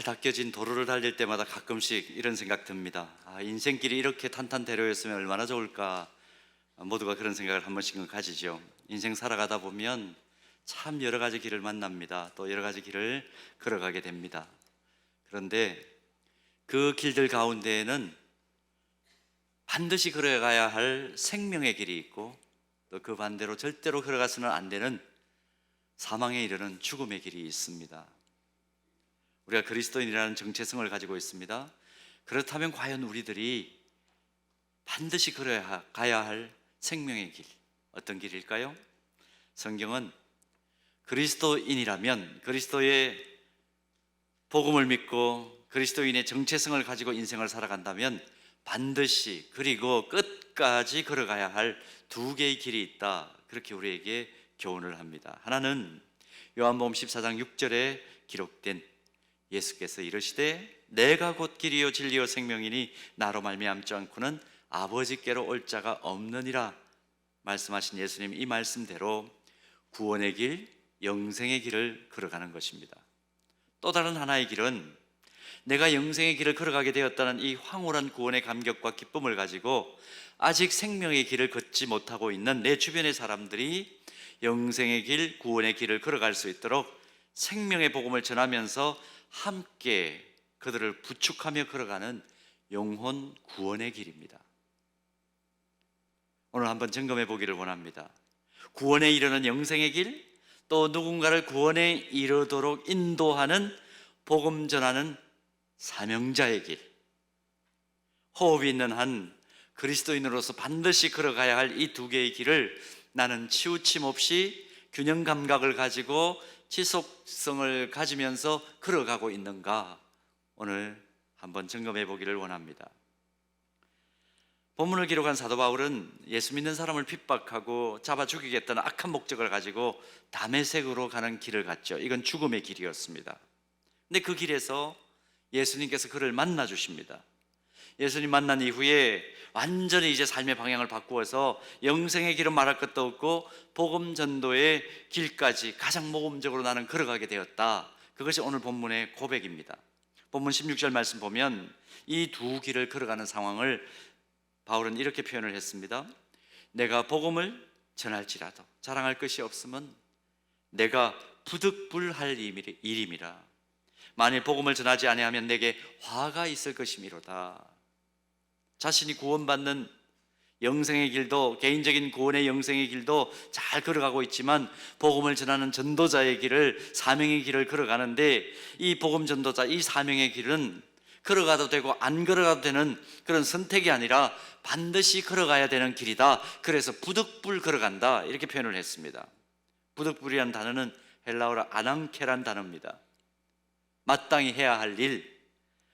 닦여진 도로를 달릴 때마다 가끔씩 이런 생각 듭니다. 인생길이 이렇게 탄탄대로였으면 얼마나 좋을까. 모두가 그런 생각을 한 번씩은 가지죠. 인생 살아가다 보면 참 여러 가지 길을 만납니다. 또 여러 가지 길을 걸어가게 됩니다. 그런데 그 길들 가운데에는 반드시 걸어가야 할 생명의 길이 있고, 또 그 반대로 절대로 걸어가서는 안 되는 사망에 이르는 죽음의 길이 있습니다. 우리가 그리스도인이라는 정체성을 가지고 있습니다. 그렇다면 과연 우리들이 반드시 걸어가야 할 생명의 길, 어떤 길일까요? 성경은 그리스도인이라면, 그리스도의 복음을 믿고 그리스도인의 정체성을 가지고 인생을 살아간다면 반드시, 그리고 끝까지 걸어가야 할 두 개의 길이 있다, 그렇게 우리에게 교훈을 합니다. 하나는 요한복음 14장 6절에 기록된 예수께서 이르시되 내가 곧 길이요 진리요 생명이니 나로 말미암지 않고는 아버지께로 올 자가 없느니라 말씀하신 예수님, 이 말씀대로 구원의 길, 영생의 길을 걸어가는 것입니다. 또 다른 하나의 길은 내가 영생의 길을 걸어가게 되었다는 이 황홀한 구원의 감격과 기쁨을 가지고 아직 생명의 길을 걷지 못하고 있는 내 주변의 사람들이 영생의 길, 구원의 길을 걸어갈 수 있도록 생명의 복음을 전하면서 함께 그들을 부축하며 걸어가는 영혼 구원의 길입니다. 오늘 한번 점검해 보기를 원합니다. 구원에 이르는 영생의 길, 또 누군가를 구원에 이르도록 인도하는 복음 전하는 사명자의 길, 호흡이 있는 한 그리스도인으로서 반드시 걸어가야 할 이 두 개의 길을 나는 치우침 없이 균형 감각을 가지고 지속성을 가지면서 걸어가고 있는가, 오늘 한번 점검해 보기를 원합니다. 본문을 기록한 사도 바울은 예수 믿는 사람을 핍박하고 잡아 죽이겠다는 악한 목적을 가지고 다메섹으로 가는 길을 갔죠. 이건 죽음의 길이었습니다. 근데 그 길에서 예수님께서 그를 만나 주십니다. 예수님 만난 이후에 완전히 이제 삶의 방향을 바꾸어서 영생의 길은 말할 것도 없고 복음 전도의 길까지 가장 모범적으로 나는 걸어가게 되었다. 그것이 오늘 본문의 고백입니다. 본문 16절 말씀 보면 이 두 길을 걸어가는 상황을 바울은 이렇게 표현을 했습니다. 내가 복음을 전할지라도 자랑할 것이 없으면 내가 부득불할 일임이라. 만일 복음을 전하지 아니하면 내게 화가 있을 것이미로다. 자신이 구원받는 영생의 길도, 개인적인 구원의 영생의 길도 잘 걸어가고 있지만 복음을 전하는 전도자의 길을, 사명의 길을 걸어가는데 이 복음 전도자, 이 사명의 길은 걸어가도 되고 안 걸어가도 되는 그런 선택이 아니라 반드시 걸어가야 되는 길이다. 그래서 부득불 걸어간다, 이렇게 표현을 했습니다. 부득불이라는 단어는 헬라어로 아낭케란 단어입니다. 마땅히 해야 할 일,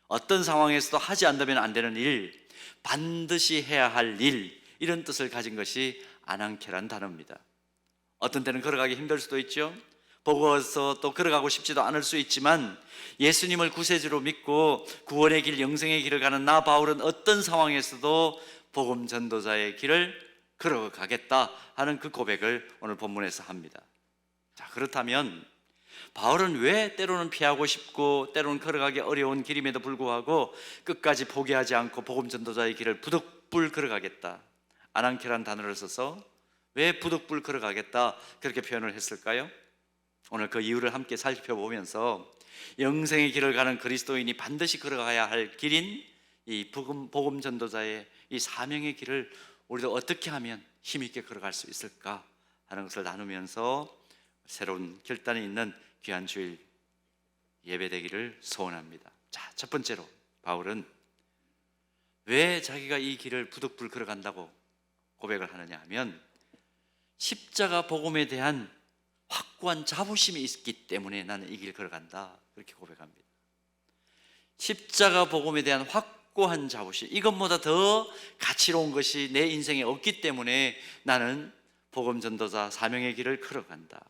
어떤 상황에서도 하지 않으면 안 되는 일, 반드시 해야 할 일, 이런 뜻을 가진 것이 아낭케란 단어입니다. 어떤 때는 걸어가기 힘들 수도 있죠. 버거워서 또 걸어가고 싶지도 않을 수 있지만 예수님을 구세주로 믿고 구원의 길, 영생의 길을 가는 나 바울은 어떤 상황에서도 복음 전도자의 길을 걸어가겠다 하는 그 고백을 오늘 본문에서 합니다. 자, 그렇다면 바울은 왜 때로는 피하고 싶고 때로는 걸어가기 어려운 길임에도 불구하고 끝까지 포기하지 않고 복음 전도자의 길을 부득불 걸어가겠다, 아낭케란 단어를 써서 왜 부득불 걸어가겠다 그렇게 표현을 했을까요? 오늘 그 이유를 함께 살펴보면서 영생의 길을 가는 그리스도인이 반드시 걸어가야 할 길인 이 복음 전도자의 이 사명의 길을 우리도 어떻게 하면 힘있게 걸어갈 수 있을까 하는 것을 나누면서 새로운 결단이 있는 귀한 주일 예배되기를 소원합니다. 자, 첫 번째로 바울은 왜 자기가 이 길을 부득불 걸어간다고 고백을 하느냐 하면 십자가 복음에 대한 확고한 자부심이 있기 때문에 나는 이 길을 걸어간다, 그렇게 고백합니다. 십자가 복음에 대한 확고한 자부심, 이것보다 더 가치로운 것이 내 인생에 없기 때문에 나는 복음 전도자 사명의 길을 걸어간다.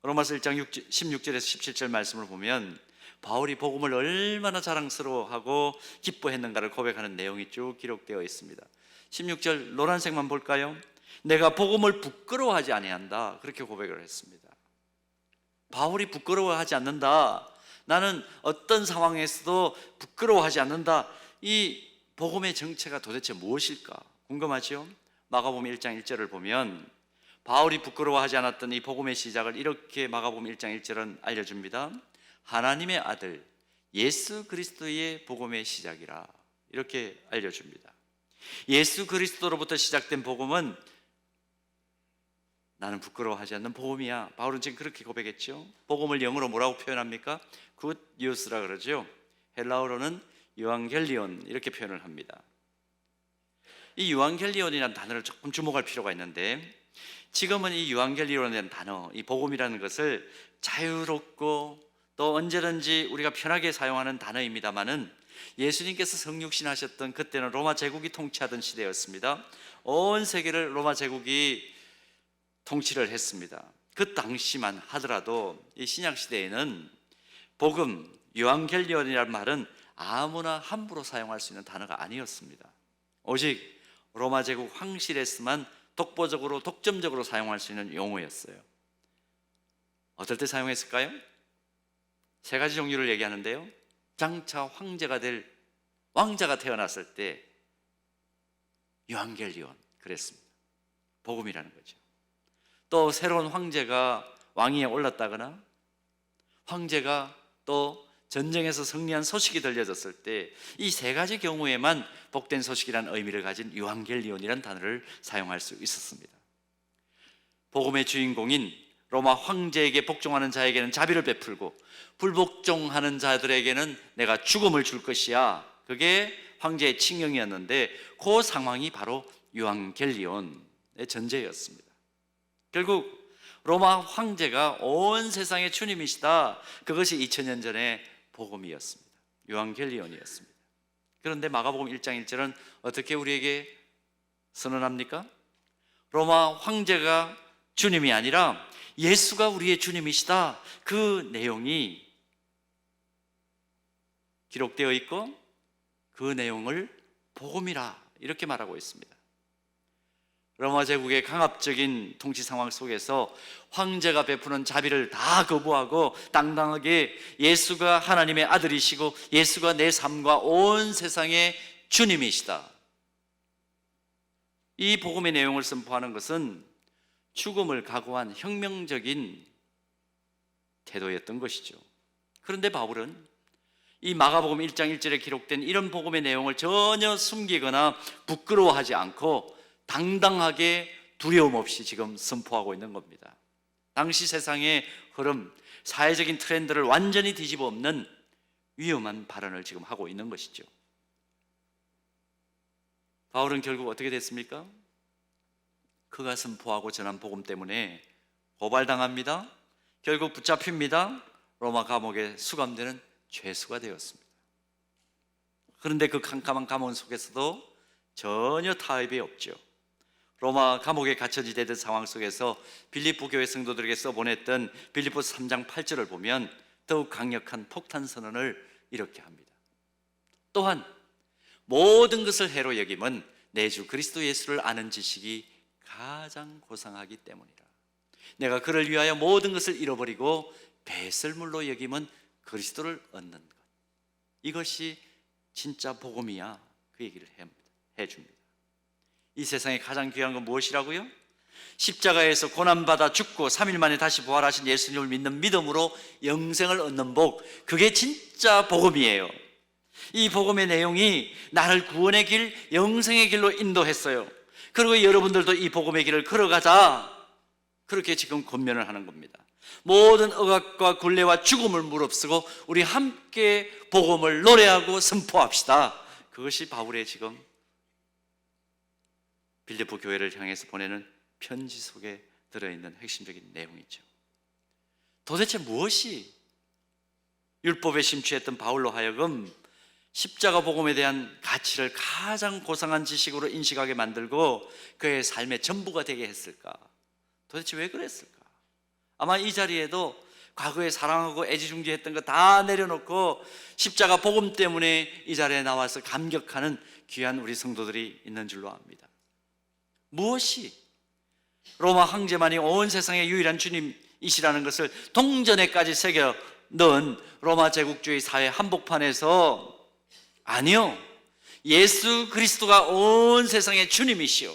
로마서 1장 16절에서 17절 말씀을 보면 바울이 복음을 얼마나 자랑스러워하고 기뻐했는가를 고백하는 내용이 쭉 기록되어 있습니다. 16절 노란색만 볼까요? 내가 복음을 부끄러워하지 아니한다, 그렇게 고백을 했습니다. 바울이 부끄러워하지 않는다, 나는 어떤 상황에서도 부끄러워하지 않는다. 이 복음의 정체가 도대체 무엇일까? 궁금하죠? 마가복음 1장 1절을 보면 바울이 부끄러워하지 않았던 이 복음의 시작을 이렇게 마가복음 1장 1절은 알려줍니다. 하나님의 아들 예수 그리스도의 복음의 시작이라, 이렇게 알려줍니다. 예수 그리스도로부터 시작된 복음은 나는 부끄러워하지 않는 복음이야. 바울은 지금 그렇게 고백했죠. 복음을 영어로 뭐라고 표현합니까? 굿 뉴스라 그러죠. 헬라어로는 유앙겔리온 이렇게 표현을 합니다. 이 유앙겔리온이라는 단어를 조금 주목할 필요가 있는데, 지금은 이 유앙겔리온이라는 단어, 이 복음이라는 것을 자유롭고 또 언제든지 우리가 편하게 사용하는 단어입니다마는, 예수님께서 성육신하셨던 그때는 로마 제국이 통치하던 시대였습니다. 온 세계를 로마 제국이 통치를 했습니다. 그 당시만 하더라도 이 신약 시대에는 복음, 유앙겔리온이라는 말은 아무나 함부로 사용할 수 있는 단어가 아니었습니다. 오직 로마 제국 황실에서만 독보적으로 독점적으로 사용할 수 있는 용어였어요. 어떨 때 사용했을까요? 세 가지 종류를 얘기하는데요. 장차 황제가 될 왕자가 태어났을 때 유앙겔리온 그랬습니다. 복음이라는 거죠. 또 새로운 황제가 왕위에 올랐다거나 황제가 또 전쟁에서 승리한 소식이 들려졌을 때 이 세 가지 경우에만 복된 소식이라는 의미를 가진 유앙겔리온이라는 단어를 사용할 수 있었습니다. 복음의 주인공인 로마 황제에게 복종하는 자에게는 자비를 베풀고 불복종하는 자들에게는 내가 죽음을 줄 것이야. 그게 황제의 칙령이었는데 그 상황이 바로 유앙겔리온의 전제였습니다. 결국 로마 황제가 온 세상의 주님이시다. 그것이 2000년 전의 복음이었습니다. 유앙겔리온이었습니다. 그런데 마가복음 1장 1절은 어떻게 우리에게 선언합니까? 로마 황제가 주님이 아니라 예수가 우리의 주님이시다. 그 내용이 기록되어 있고 그 내용을 복음이라 이렇게 말하고 있습니다. 로마 제국의 강압적인 통치 상황 속에서 황제가 베푸는 자비를 다 거부하고 당당하게 예수가 하나님의 아들이시고 예수가 내 삶과 온 세상의 주님이시다. 이 복음의 내용을 선포하는 것은 죽음을 각오한 혁명적인 태도였던 것이죠. 그런데 바울은 이 마가복음 1장 1절에 기록된 이런 복음의 내용을 전혀 숨기거나 부끄러워하지 않고 당당하게 두려움 없이 지금 선포하고 있는 겁니다. 당시 세상의 흐름, 사회적인 트렌드를 완전히 뒤집어 엎는 위험한 발언을 지금 하고 있는 것이죠. 바울은 결국 어떻게 됐습니까? 그가 선포하고 전한 복음 때문에 고발당합니다. 결국 붙잡힙니다. 로마 감옥에 수감되는 죄수가 되었습니다. 그런데 그 캄캄한 감옥 속에서도 전혀 타협이 없죠. 로마 감옥에 갇혀지게 된 상황 속에서 빌립보 교회 성도들에게 써보냈던 빌립보서 3장 8절을 보면 더욱 강력한 폭탄 선언을 이렇게 합니다. 또한 모든 것을 해로 여김은 내 주 그리스도 예수를 아는 지식이 가장 고상하기 때문이라. 내가 그를 위하여 모든 것을 잃어버리고 배설물로 여김은 그리스도를 얻는 것. 이것이 진짜 복음이야. 그 얘기를 해줍니다. 이 세상에 가장 귀한 건 무엇이라고요? 십자가에서 고난받아 죽고 3일 만에 다시 부활하신 예수님을 믿는 믿음으로 영생을 얻는 복, 그게 진짜 복음이에요. 이 복음의 내용이 나를 구원의 길, 영생의 길로 인도했어요. 그리고 여러분들도 이 복음의 길을 걸어가자, 그렇게 지금 권면을 하는 겁니다. 모든 억압과 굴레와 죽음을 무릅쓰고 우리 함께 복음을 노래하고 선포합시다. 그것이 바울의 지금 빌립보 교회를 향해서 보내는 편지 속에 들어있는 핵심적인 내용이죠. 도대체 무엇이 율법에 심취했던 바울로 하여금 십자가 복음에 대한 가치를 가장 고상한 지식으로 인식하게 만들고 그의 삶의 전부가 되게 했을까? 도대체 왜 그랬을까? 아마 이 자리에도 과거에 사랑하고 애지중지했던 거 다 내려놓고 십자가 복음 때문에 이 자리에 나와서 감격하는 귀한 우리 성도들이 있는 줄로 압니다. 무엇이 로마 황제만이 온 세상의 유일한 주님이시라는 것을 동전에까지 새겨 넣은 로마 제국주의 사회 한복판에서 아니요, 예수 그리스도가 온 세상의 주님이시오,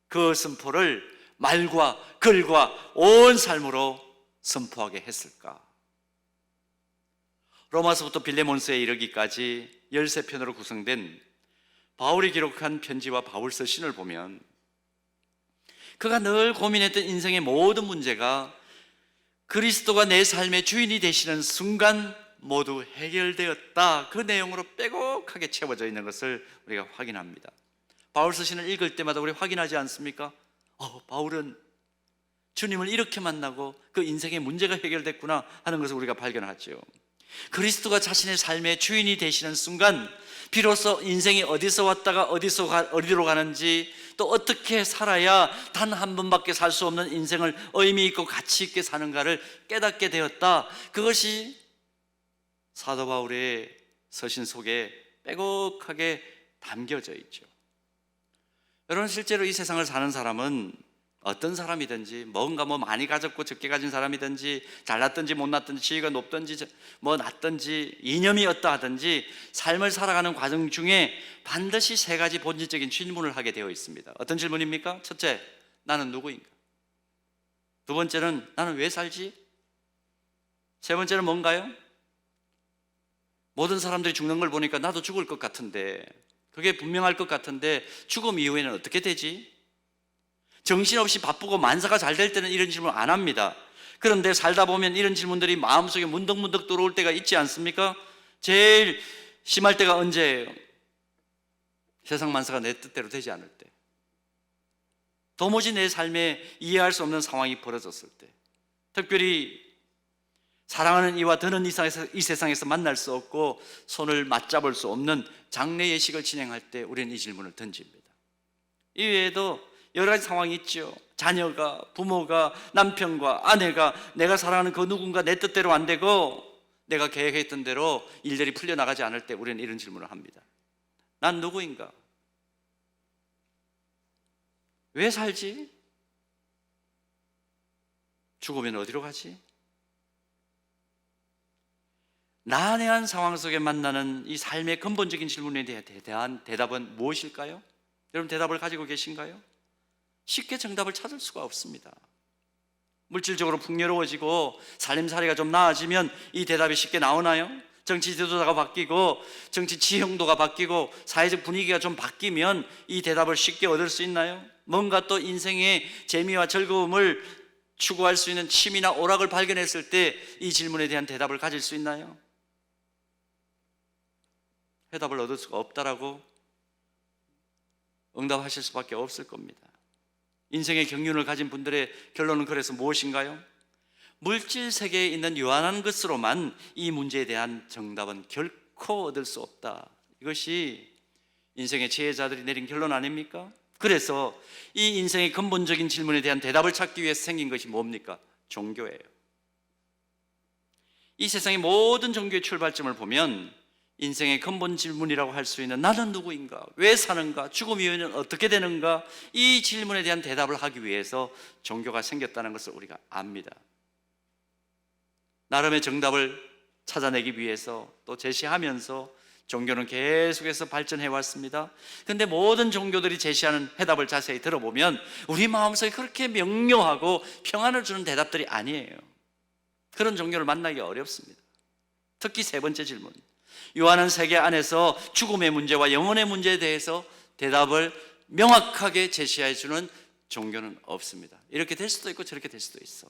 그 선포를 말과 글과 온 삶으로 선포하게 했을까? 로마서부터 빌레몬서에 이르기까지 13편으로 구성된 바울이 기록한 편지와 바울서 신을 보면 그가 늘 고민했던 인생의 모든 문제가 그리스도가 내 삶의 주인이 되시는 순간 모두 해결되었다, 그 내용으로 빼곡하게 채워져 있는 것을 우리가 확인합니다. 바울서 신을 읽을 때마다 우리 확인하지 않습니까? 바울은 주님을 이렇게 만나고 그 인생의 문제가 해결됐구나 하는 것을 우리가 발견하죠. 그리스도가 자신의 삶의 주인이 되시는 순간 비로소 인생이 어디서 왔다가 어디로 가는지, 또 어떻게 살아야 단 한 번밖에 살 수 없는 인생을 의미 있고 가치 있게 사는가를 깨닫게 되었다. 그것이 사도 바울의 서신 속에 빼곡하게 담겨져 있죠. 여러분, 실제로 이 세상을 사는 사람은 어떤 사람이든지, 뭔가 많이 가졌고 적게 가진 사람이든지, 잘났든지 못났든지, 지위가 높든지 낮든지, 이념이 어떠하든지 삶을 살아가는 과정 중에 반드시 세 가지 본질적인 질문을 하게 되어 있습니다. 어떤 질문입니까? 첫째, 나는 누구인가? 두 번째는 나는 왜 살지? 세 번째는 뭔가요? 모든 사람들이 죽는 걸 보니까 나도 죽을 것 같은데, 그게 분명할 것 같은데 죽음 이후에는 어떻게 되지? 정신없이 바쁘고 만사가 잘 될 때는 이런 질문 안 합니다. 그런데 살다 보면 이런 질문들이 마음속에 문득문득 들어올 때가 있지 않습니까? 제일 심할 때가 언제예요? 세상 만사가 내 뜻대로 되지 않을 때, 도무지 내 삶에 이해할 수 없는 상황이 벌어졌을 때, 특별히 사랑하는 이와 더는 이 세상에서 만날 수 없고 손을 맞잡을 수 없는 장례 예식을 진행할 때 우리는 이 질문을 던집니다. 이외에도 여러 가지 상황이 있죠. 자녀가, 부모가, 남편과 아내가, 내가 사랑하는 그 누군가 내 뜻대로 안 되고 내가 계획했던 대로 일들이 풀려나가지 않을 때 우리는 이런 질문을 합니다. 난 누구인가? 왜 살지? 죽으면 어디로 가지? 난해한 상황 속에 만나는 이 삶의 근본적인 질문에 대한 대답은 무엇일까요? 여러분, 대답을 가지고 계신가요? 쉽게 정답을 찾을 수가 없습니다. 물질적으로 풍요로워지고 살림살이가 좀 나아지면 이 대답이 쉽게 나오나요? 정치 지도자가 바뀌고 정치 지형도가 바뀌고 사회적 분위기가 좀 바뀌면 이 대답을 쉽게 얻을 수 있나요? 뭔가 또 인생의 재미와 즐거움을 추구할 수 있는 취미나 오락을 발견했을 때 이 질문에 대한 대답을 가질 수 있나요? 해답을 얻을 수가 없다라고 응답하실 수밖에 없을 겁니다. 인생의 경륜을 가진 분들의 결론은 그래서 무엇인가요? 물질 세계에 있는 유한한 것으로만 이 문제에 대한 정답은 결코 얻을 수 없다. 이것이 인생의 지혜자들이 내린 결론 아닙니까? 그래서 이 인생의 근본적인 질문에 대한 대답을 찾기 위해서 생긴 것이 뭡니까? 종교예요. 이 세상의 모든 종교의 출발점을 보면 인생의 근본 질문이라고 할 수 있는 나는 누구인가? 왜 사는가? 죽음 이후에는 어떻게 되는가? 이 질문에 대한 대답을 하기 위해서 종교가 생겼다는 것을 우리가 압니다. 나름의 정답을 찾아내기 위해서 또 제시하면서 종교는 계속해서 발전해 왔습니다. 그런데 모든 종교들이 제시하는 해답을 자세히 들어보면 우리 마음속에 그렇게 명료하고 평안을 주는 대답들이 아니에요. 그런 종교를 만나기 어렵습니다. 특히 세 번째 질문, 요한은 세계 안에서 죽음의 문제와 영혼의 문제에 대해서 대답을 명확하게 제시해 주는 종교는 없습니다. 이렇게 될 수도 있고 저렇게 될 수도 있어.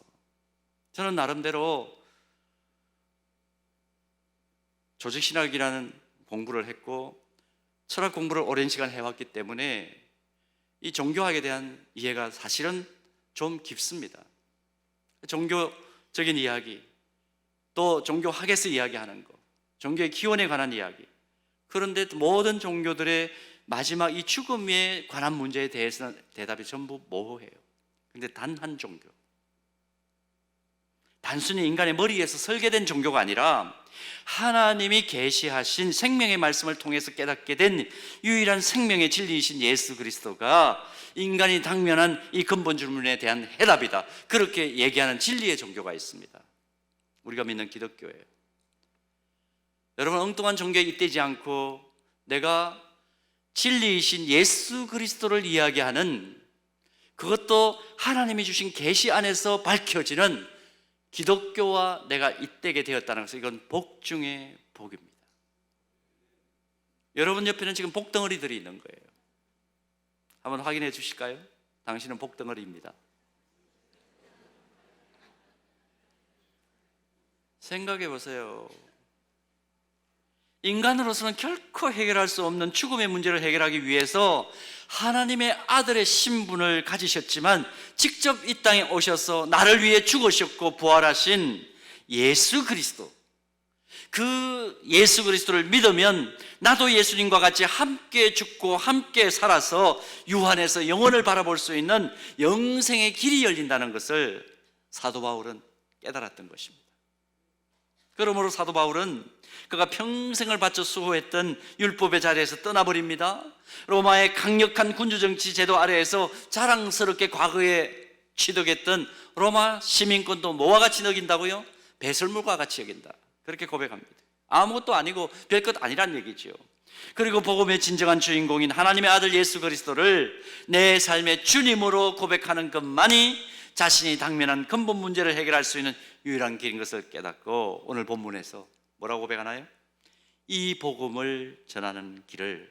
저는 나름대로 조직신학이라는 공부를 했고 철학 공부를 오랜 시간 해왔기 때문에 이 종교학에 대한 이해가 사실은 좀 깊습니다. 종교적인 이야기, 또 종교학에서 이야기하는 거, 종교의 기원에 관한 이야기. 그런데 모든 종교들의 마지막 이 죽음에 관한 문제에 대해서는 대답이 전부 모호해요. 그런데 단 한 종교, 단순히 인간의 머리에서 설계된 종교가 아니라 하나님이 계시하신 생명의 말씀을 통해서 깨닫게 된 유일한 생명의 진리이신 예수 그리스도가 인간이 당면한 이 근본 질문에 대한 해답이다, 그렇게 얘기하는 진리의 종교가 있습니다. 우리가 믿는 기독교예요. 여러분, 엉뚱한 종교에 잇대지 않고 내가 진리이신 예수 그리스도를 이야기하는, 그것도 하나님이 주신 계시 안에서 밝혀지는 기독교와 내가 잇대게 되었다는 것은 이건 복 중에 복입니다. 여러분 옆에는 지금 복덩어리들이 있는 거예요. 한번 확인해 주실까요? 당신은 복덩어리입니다. 생각해 보세요. 인간으로서는 결코 해결할 수 없는 죽음의 문제를 해결하기 위해서 하나님의 아들의 신분을 가지셨지만 직접 이 땅에 오셔서 나를 위해 죽으셨고 부활하신 예수 그리스도, 그 예수 그리스도를 믿으면 나도 예수님과 같이 함께 죽고 함께 살아서 유한해서 영혼을 바라볼 수 있는 영생의 길이 열린다는 것을 사도 바울은 깨달았던 것입니다. 그러므로 사도 바울은 그가 평생을 바쳐 수호했던 율법의 자리에서 떠나버립니다. 로마의 강력한 군주정치 제도 아래에서 자랑스럽게 과거에 취득했던 로마 시민권도 뭐와 같이 여긴다고요? 배설물과 같이 여긴다, 그렇게 고백합니다. 아무것도 아니고 별것 아니란 얘기죠. 그리고 복음의 진정한 주인공인 하나님의 아들 예수 그리스도를 내 삶의 주님으로 고백하는 것만이 자신이 당면한 근본 문제를 해결할 수 있는 유일한 길인 것을 깨닫고 오늘 본문에서 뭐라고 고백하나요? 이 복음을 전하는 길을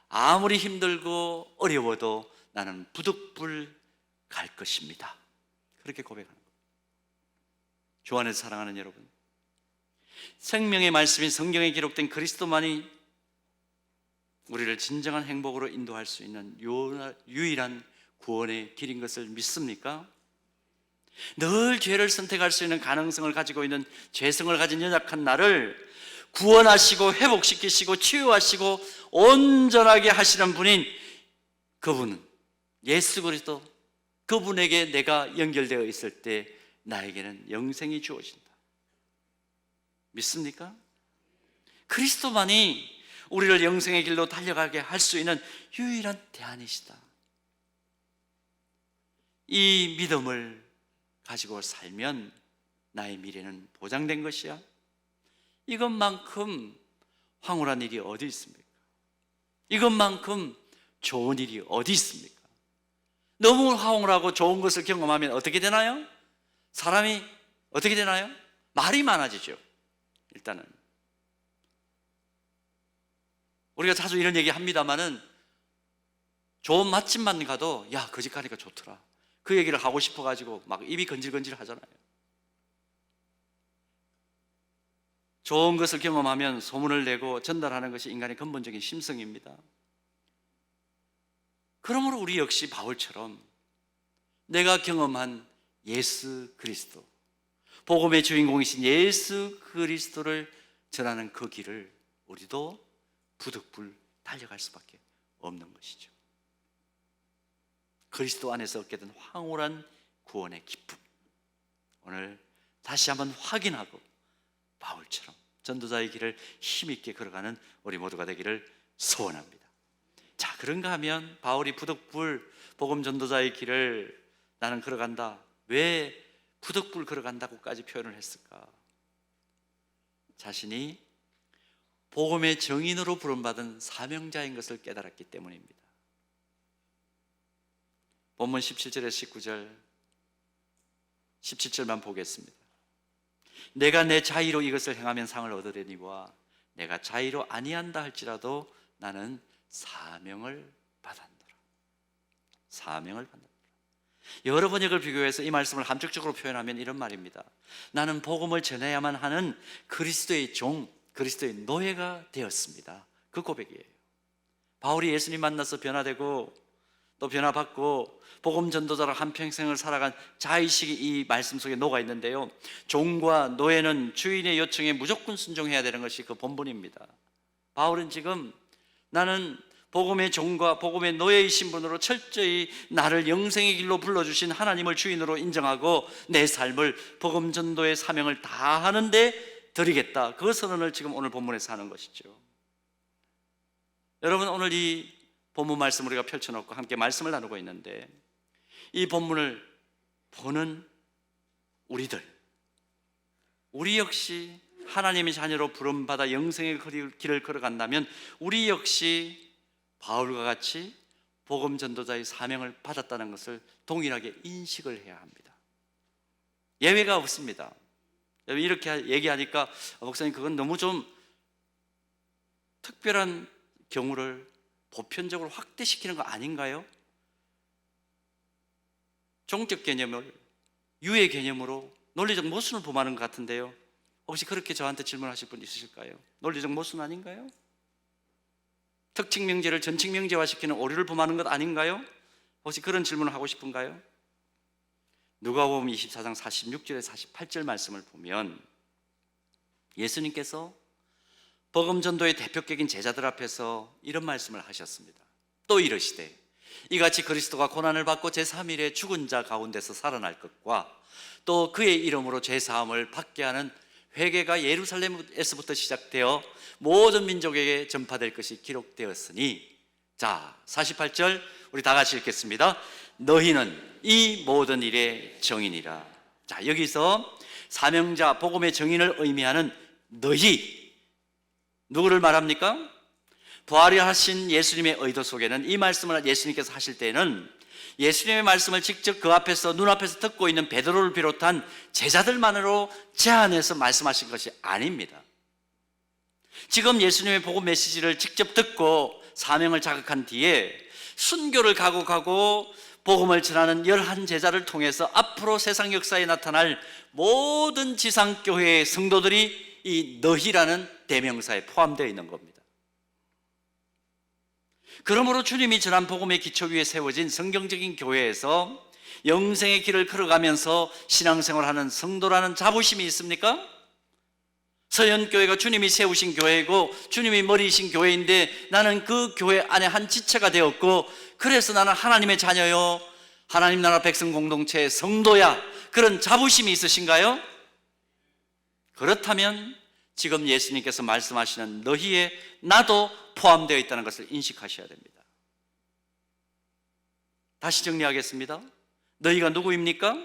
아무리 힘들고 어려워도 나는 부득불 갈 것입니다, 그렇게 고백하는 거예요. 주 안에서 사랑하는 여러분, 생명의 말씀인 성경에 기록된 그리스도만이 우리를 진정한 행복으로 인도할 수 있는 유일한 구원의 길인 것을 믿습니까? 늘 죄를 선택할 수 있는 가능성을 가지고 있는 죄성을 가진 연약한 나를 구원하시고 회복시키시고 치유하시고 온전하게 하시는 분인 그분은 예수 그리스도, 그분에게 내가 연결되어 있을 때 나에게는 영생이 주어진다. 믿습니까? 그리스도만이 우리를 영생의 길로 달려가게 할 수 있는 유일한 대안이시다. 이 믿음을 가지고 살면 나의 미래는 보장된 것이야. 이것만큼 황홀한 일이 어디 있습니까? 이것만큼 좋은 일이 어디 있습니까? 너무 황홀하고 좋은 것을 경험하면 어떻게 되나요? 사람이 어떻게 되나요? 말이 많아지죠. 일단은 우리가 자주 이런 얘기 합니다마는 좋은 맛집만 가도 야, 그 집 가니까 좋더라, 그 얘기를 하고 싶어가지고 막 입이 건질건질 하잖아요. 좋은 것을 경험하면 소문을 내고 전달하는 것이 인간의 근본적인 심성입니다. 그러므로 우리 역시 바울처럼 내가 경험한 예수 그리스도, 복음의 주인공이신 예수 그리스도를 전하는 그 길을 우리도 부득불 달려갈 수밖에 없는 것이죠. 그리스도 안에서 얻게 된 황홀한 구원의 기쁨, 오늘 다시 한번 확인하고 바울처럼 전도자의 길을 힘있게 걸어가는 우리 모두가 되기를 소원합니다. 자, 그런가 하면 바울이 부득불 복음 전도자의 길을 나는 걸어간다, 왜 부득불 걸어간다고까지 표현을 했을까? 자신이 복음의 정인으로 부름받은 사명자인 것을 깨달았기 때문입니다. 본문 17절에서 19절, 17절만 보겠습니다. 내가 내 자의로 이것을 행하면 상을 얻으려니와 내가 자의로 아니한다 할지라도 나는 사명을 받았노라. 사명을 받는다. 여러 번역을 비교해서 이 말씀을 함축적으로 표현하면 이런 말입니다. 나는 복음을 전해야만 하는 그리스도의 종, 그리스도의 노예가 되었습니다. 그 고백이에요. 바울이 예수님 만나서 변화되고 또 변화받고 복음 전도자로 한평생을 살아간 자의식이 이 말씀 속에 녹아 있는데요, 종과 노예는 주인의 요청에 무조건 순종해야 되는 것이 그 본분입니다. 바울은 지금 나는 복음의 종과 복음의 노예의 신분으로 철저히 나를 영생의 길로 불러주신 하나님을 주인으로 인정하고 내 삶을 복음 전도의 사명을 다하는 데 드리겠다, 그 선언을 지금 오늘 본문에서 하는 것이죠. 여러분, 오늘 이 본문 말씀 우리가 펼쳐놓고 함께 말씀을 나누고 있는데, 이 본문을 보는 우리들, 우리 역시 하나님의 자녀로 부름받아 영생의 길을 걸어간다면 우리 역시 바울과 같이 복음 전도자의 사명을 받았다는 것을 동일하게 인식을 해야 합니다. 예외가 없습니다. 이렇게 얘기하니까 목사님 그건 너무 좀 특별한 경우를 보편적으로 확대시키는 거 아닌가요? 종적 개념을 유해 개념으로 논리적 모순을 범하는 것 같은데요. 혹시 그렇게 저한테 질문하실 분 있으실까요? 논리적 모순 아닌가요? 특징 명제를 전칙 명제화시키는 오류를 범하는 것 아닌가요? 혹시 그런 질문을 하고 싶은가요? 누가복음 24장 46절에 48절 말씀을 보면 예수님께서 복음 전도의 대표격인 제자들 앞에서 이런 말씀을 하셨습니다. 또 이르시되 이같이 그리스도가 고난을 받고 제3일에 죽은 자 가운데서 살아날 것과 또 그의 이름으로 죄사함을 받게 하는 회개가 예루살렘에서부터 시작되어 모든 민족에게 전파될 것이 기록되었으니, 자 48절 우리 다 같이 읽겠습니다. 너희는 이 모든 일의 정인이라. 자, 여기서 사명자 복음의 정인을 의미하는 너희, 누구를 말합니까? 부활하신 예수님의 의도 속에는 이 말씀을 예수님께서 하실 때는 예수님의 말씀을 직접 그 앞에서 눈앞에서 듣고 있는 베드로를 비롯한 제자들만으로 제한해서 말씀하신 것이 아닙니다. 지금 예수님의 복음 메시지를 직접 듣고 사명을 자극한 뒤에 순교를 각오하고 복음을 전하는 11제자를 통해서 앞으로 세상 역사에 나타날 모든 지상교회의 성도들이 이 너희라는 대명사에 포함되어 있는 겁니다. 그러므로 주님이 전한 복음의 기초 위에 세워진 성경적인 교회에서 영생의 길을 걸어가면서 신앙생활하는 성도라는 자부심이 있습니까? 서현교회가 주님이 세우신 교회이고 주님이 머리이신 교회인데 나는 그 교회 안에 한 지체가 되었고 그래서 나는 하나님의 자녀요, 하나님 나라 백성 공동체의 성도야, 그런 자부심이 있으신가요? 그렇다면 지금 예수님께서 말씀하시는 너희에 나도 포함되어 있다는 것을 인식하셔야 됩니다. 다시 정리하겠습니다. 너희가 누구입니까?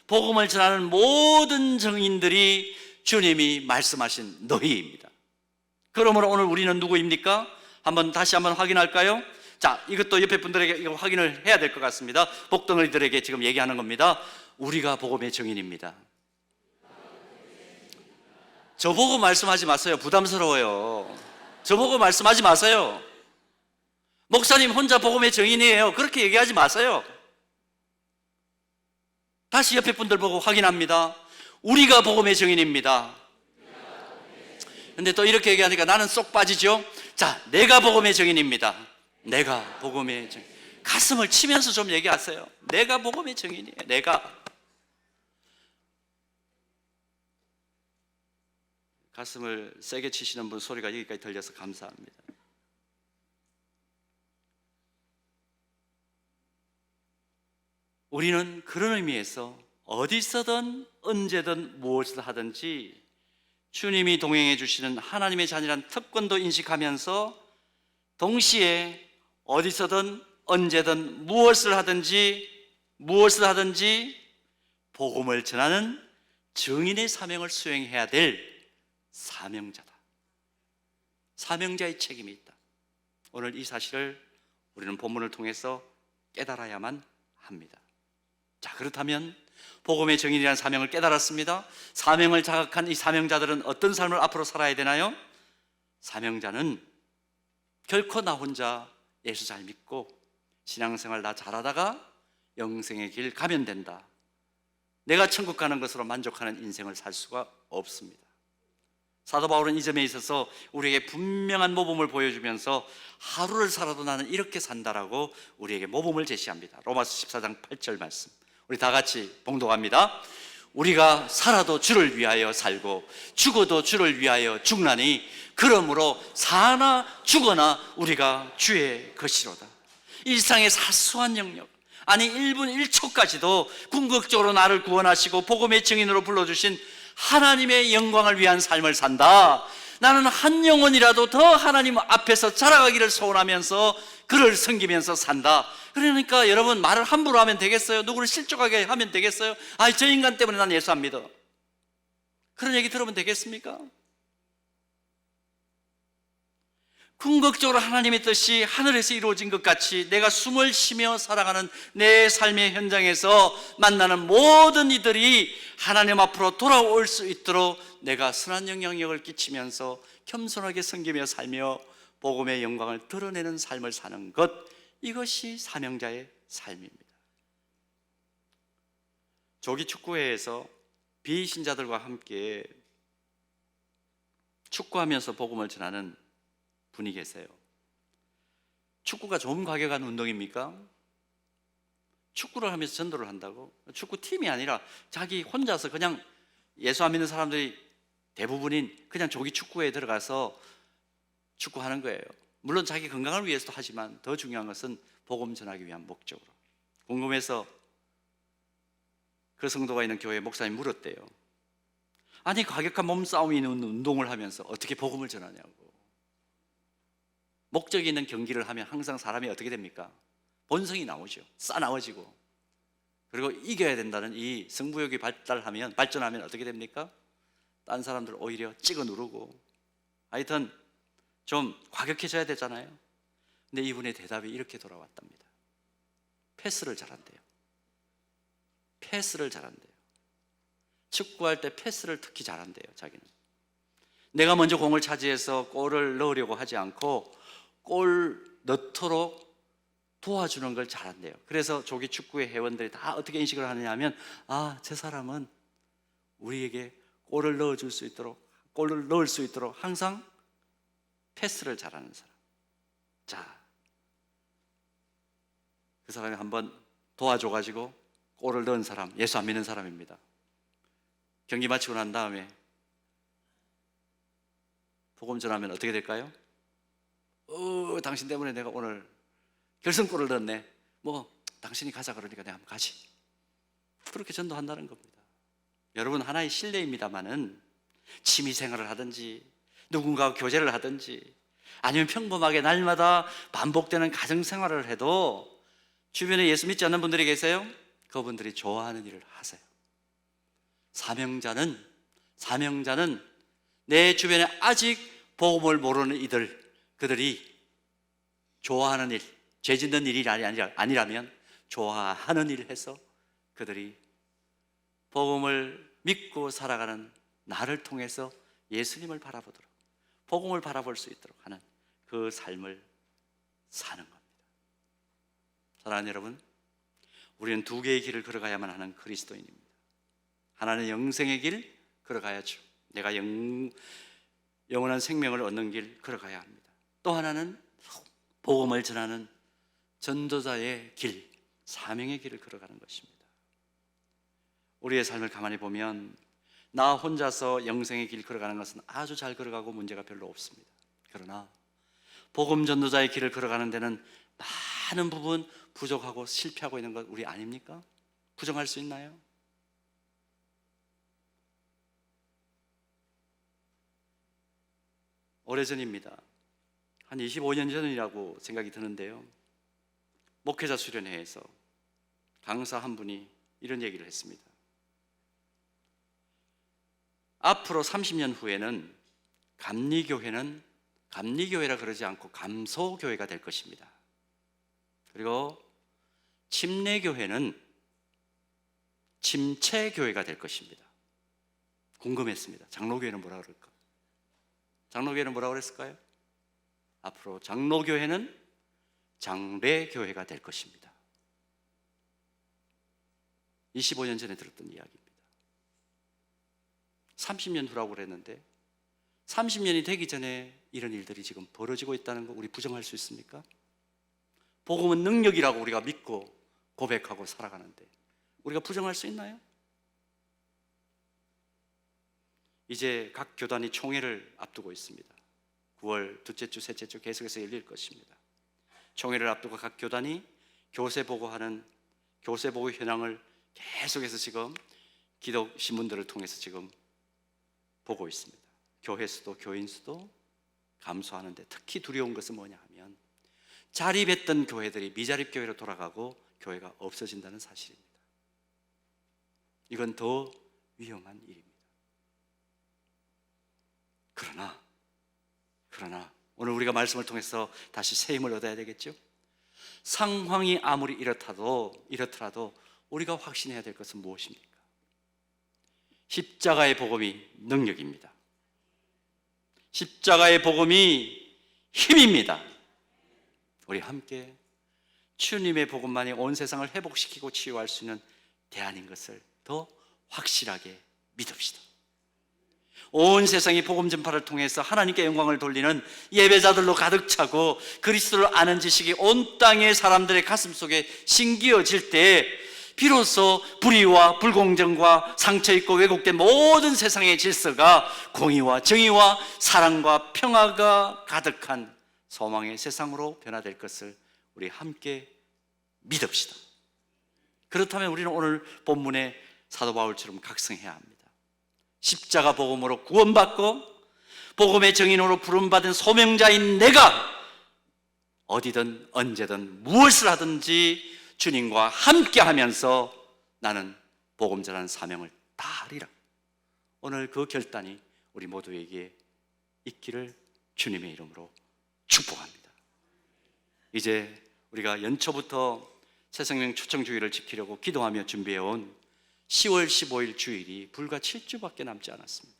복음을 전하는 모든 정인들이 주님이 말씀하신 너희입니다. 그러므로 오늘 우리는 누구입니까? 다시 한번 확인할까요? 자, 이것도 옆에 분들에게 이거 확인을 해야 될 것 같습니다. 복덩어리들에게 지금 얘기하는 겁니다. 우리가 복음의 정인입니다. 저보고 말씀하지 마세요. 부담스러워요. 저보고 말씀하지 마세요. 목사님 혼자 복음의 정인이에요. 그렇게 얘기하지 마세요. 다시 옆에 분들 보고 확인합니다. 우리가 복음의 정인입니다. 근데 또 이렇게 얘기하니까 나는 쏙 빠지죠. 자, 내가 복음의 정인입니다. 내가 복음의 정인. 가슴을 치면서 좀 얘기하세요. 내가 복음의 정인이에요. 내가. 가슴을 세게 치시는 분 소리가 여기까지 들려서 감사합니다. 우리는 그런 의미에서 어디서든 언제든 무엇을 하든지 주님이 동행해 주시는 하나님의 자녀란 특권도 인식하면서 동시에 어디서든 언제든 무엇을 하든지 복음을 전하는 증인의 사명을 수행해야 될 사명자다. 사명자의 책임이 있다. 오늘 이 사실을 우리는 본문을 통해서 깨달아야만 합니다. 자, 그렇다면 복음의 정인이라는 사명을 깨달았습니다. 사명을 자각한 이 사명자들은 어떤 삶을 앞으로 살아야 되나요? 사명자는 결코 나 혼자 예수 잘 믿고 신앙생활 나 잘하다가 영생의 길 가면 된다, 내가 천국 가는 것으로 만족하는 인생을 살 수가 없습니다. 사도 바울은 이 점에 있어서 우리에게 분명한 모범을 보여주면서 하루를 살아도 나는 이렇게 산다라고 우리에게 모범을 제시합니다. 로마서 14장 8절 말씀 우리 다 같이 봉독합니다. 우리가 살아도 주를 위하여 살고 죽어도 주를 위하여 죽나니 그러므로 사나 죽어나 우리가 주의 것이로다. 일상의 사소한 영역, 아니 1분 1초까지도 궁극적으로 나를 구원하시고 복음의 증인으로 불러주신 하나님의 영광을 위한 삶을 산다. 나는 한 영혼이라도 더 하나님 앞에서 자라가기를 소원하면서 그를 섬기면서 산다. 그러니까 여러분, 말을 함부로 하면 되겠어요? 누구를 실족하게 하면 되겠어요? 저 인간 때문에 난 예수 안 믿어. 그런 얘기 들으면 되겠습니까? 궁극적으로 하나님의 뜻이 하늘에서 이루어진 것 같이 내가 숨을 쉬며 살아가는 내 삶의 현장에서 만나는 모든 이들이 하나님 앞으로 돌아올 수 있도록 내가 선한 영향력을 끼치면서 겸손하게 섬기며 살며 복음의 영광을 드러내는 삶을 사는 것, 이것이 사명자의 삶입니다. 조기 축구회에서 비신자들과 함께 축구하면서 복음을 전하는 분이 계세요. 축구가 좋은 과격한 운동입니까? 축구를 하면서 전도를 한다고? 축구팀이 아니라 자기 혼자서 그냥 예수 안 믿는 사람들이 대부분인 그냥 조기 축구에 들어가서 축구하는 거예요. 물론 자기 건강을 위해서도 하지만 더 중요한 것은 복음 전하기 위한 목적으로. 궁금해서 그 성도가 있는 교회 목사님 물었대요. 아니, 과격한 몸싸움이 있는 운동을 하면서 어떻게 복음을 전하냐고. 목적이 있는 경기를 하면 항상 사람이 어떻게 됩니까? 본성이 나오죠. 싸나워지고. 그리고 이겨야 된다는 이 승부욕이 발전하면 어떻게 됩니까? 딴 사람들 오히려 찍어 누르고. 하여튼 좀 과격해져야 되잖아요. 근데 이분의 대답이 이렇게 돌아왔답니다. 패스를 잘한대요. 패스를 잘한대요. 축구할 때 패스를 특히 잘한대요. 자기는 내가 먼저 공을 차지해서 골을 넣으려고 하지 않고 골 넣도록 도와주는 걸 잘한대요. 그래서 조기 축구의 회원들이 다 어떻게 인식을 하느냐 하면, 저 사람은 우리에게 골을 넣어줄 수 있도록, 골을 넣을 수 있도록 항상 패스를 잘하는 사람. 자, 그 사람이 한번 도와줘가지고 골을 넣은 사람, 예수 안 믿는 사람입니다. 경기 마치고 난 다음에 복음 전하면 어떻게 될까요? 당신 때문에 내가 오늘 결승골을 넣었네. 당신이 가자 그러니까 내가 한번 가지. 그렇게 전도한다는 겁니다. 여러분, 하나의 신뢰입니다마는 취미생활을 하든지 누군가와 교제를 하든지 아니면 평범하게 날마다 반복되는 가정생활을 해도 주변에 예수 믿지 않는 분들이 계세요? 그분들이 좋아하는 일을 하세요. 사명자는 내 주변에 아직 복음을 모르는 그들이 좋아하는 일, 죄 짓는 일이 아니라면 좋아하는 일을 해서 그들이 복음을 믿고 살아가는 나를 통해서 예수님을 바라보도록, 복음을 바라볼 수 있도록 하는 그 삶을 사는 겁니다. 사랑하는 여러분, 우리는 두 개의 길을 걸어가야만 하는 그리스도인입니다. 하나는 영생의 길 걸어가야죠. 내가 영원한 생명을 얻는 길 걸어가야 합니다. 또 하나는 복음을 전하는 전도자의 길, 사명의 길을 걸어가는 것입니다. 우리의 삶을 가만히 보면 나 혼자서 영생의 길 걸어가는 것은 아주 잘 걸어가고 문제가 별로 없습니다. 그러나 복음 전도자의 길을 걸어가는 데는 많은 부분 부족하고 실패하고 있는 것 우리 아닙니까? 부정할 수 있나요? 오래전입니다. 한 25년 전이라고 생각이 드는데요, 목회자 수련회에서 강사 한 분이 이런 얘기를 했습니다. 앞으로 30년 후에는 감리교회라 그러지 않고 감소교회가 될 것입니다. 그리고 침례교회는 침체교회가 될 것입니다. 궁금했습니다. 장로교회는 뭐라 그럴까? 장로교회는 뭐라고 그랬을까요? 앞으로 장로교회는 장례교회가 될 것입니다. 25년 전에 들었던 이야기입니다. 30년 후라고 그랬는데 30년이 되기 전에 이런 일들이 지금 벌어지고 있다는 거 우리 부정할 수 있습니까? 복음은 능력이라고 우리가 믿고 고백하고 살아가는데 우리가 부정할 수 있나요? 이제 각 교단이 총회를 앞두고 있습니다. 9월 둘째 주, 셋째 주 계속해서 열릴 것입니다. 총회를 앞두고 각 교단이 교세 보고하는 교세 보고 현황을 계속해서 지금 기독 신문들을 통해서 지금 보고 있습니다. 교회 수도 교인 수도 감소하는데 특히 두려운 것은 뭐냐 하면 자립했던 교회들이 미자립 교회로 돌아가고 교회가 없어진다는 사실입니다. 이건 더 위험한 일입니다. 그러나 오늘 우리가 말씀을 통해서 다시 새 힘을 얻어야 되겠죠. 상황이 아무리 이렇더라도 우리가 확신해야 될 것은 무엇입니까? 십자가의 복음이 능력입니다. 십자가의 복음이 힘입니다. 우리 함께 주님의 복음만이 온 세상을 회복시키고 치유할 수 있는 대안인 것을 더 확실하게 믿읍시다. 온 세상이 복음 전파를 통해서 하나님께 영광을 돌리는 예배자들로 가득 차고 그리스도를 아는 지식이 온 땅의 사람들의 가슴 속에 심기어질 때 비로소 불의와 불공정과 상처있고 왜곡된 모든 세상의 질서가 공의와 정의와 사랑과 평화가 가득한 소망의 세상으로 변화될 것을 우리 함께 믿읍시다. 그렇다면 우리는 오늘 본문의 사도 바울처럼 각성해야 합니다. 십자가 복음으로 구원받고 복음의 증인으로 부름받은 소명자인 내가 어디든 언제든 무엇을 하든지 주님과 함께 하면서 나는 복음 전하는 사명을 다하리라. 오늘 그 결단이 우리 모두에게 있기를 주님의 이름으로 축복합니다. 이제 우리가 연초부터 새생명 초청주일을 지키려고 기도하며 준비해온 10월 15일 주일이 불과 7주밖에 남지 않았습니다.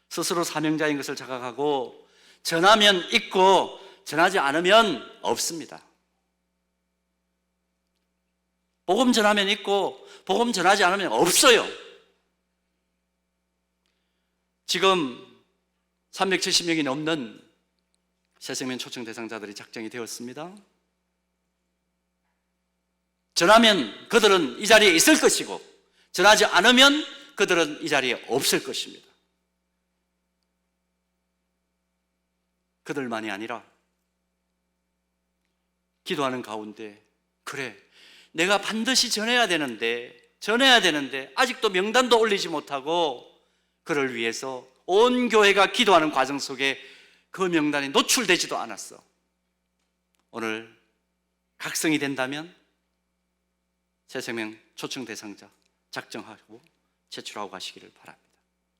스스로 사명자인 것을 자각하고 전하면 있고 전하지 않으면 없습니다. 복음 전하면 있고 복음 전하지 않으면 없어요. 지금 370명이 넘는 새생명 초청 대상자들이 작정이 되었습니다. 전하면 그들은 이 자리에 있을 것이고 전하지 않으면 그들은 이 자리에 없을 것입니다. 그들만이 아니라 기도하는 가운데 그래 내가 반드시 전해야 되는데 아직도 명단도 올리지 못하고 그를 위해서 온 교회가 기도하는 과정 속에 그 명단이 노출되지도 않았어. 오늘 각성이 된다면 새생명 초청 대상자 작정하고 제출하고 가시기를 바랍니다.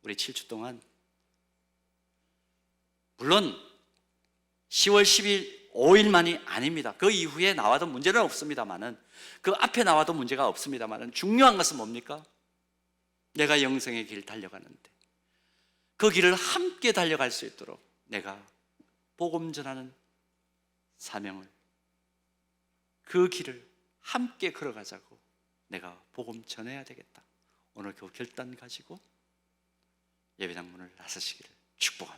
우리 7주 동안 물론 10월 10일 5일만이 아닙니다. 그 이후에 나와도 문제는 없습니다만은 그 앞에 나와도 문제가 없습니다만은 중요한 것은 뭡니까? 내가 영생의 길 달려가는데 그 길을 함께 달려갈 수 있도록 내가 복음 전하는 사명을 그 길을 함께 걸어가자고 내가 복음 전해야 되겠다. 오늘 그 결단 가지고 예배당 문을 나서시기를 축복합니다.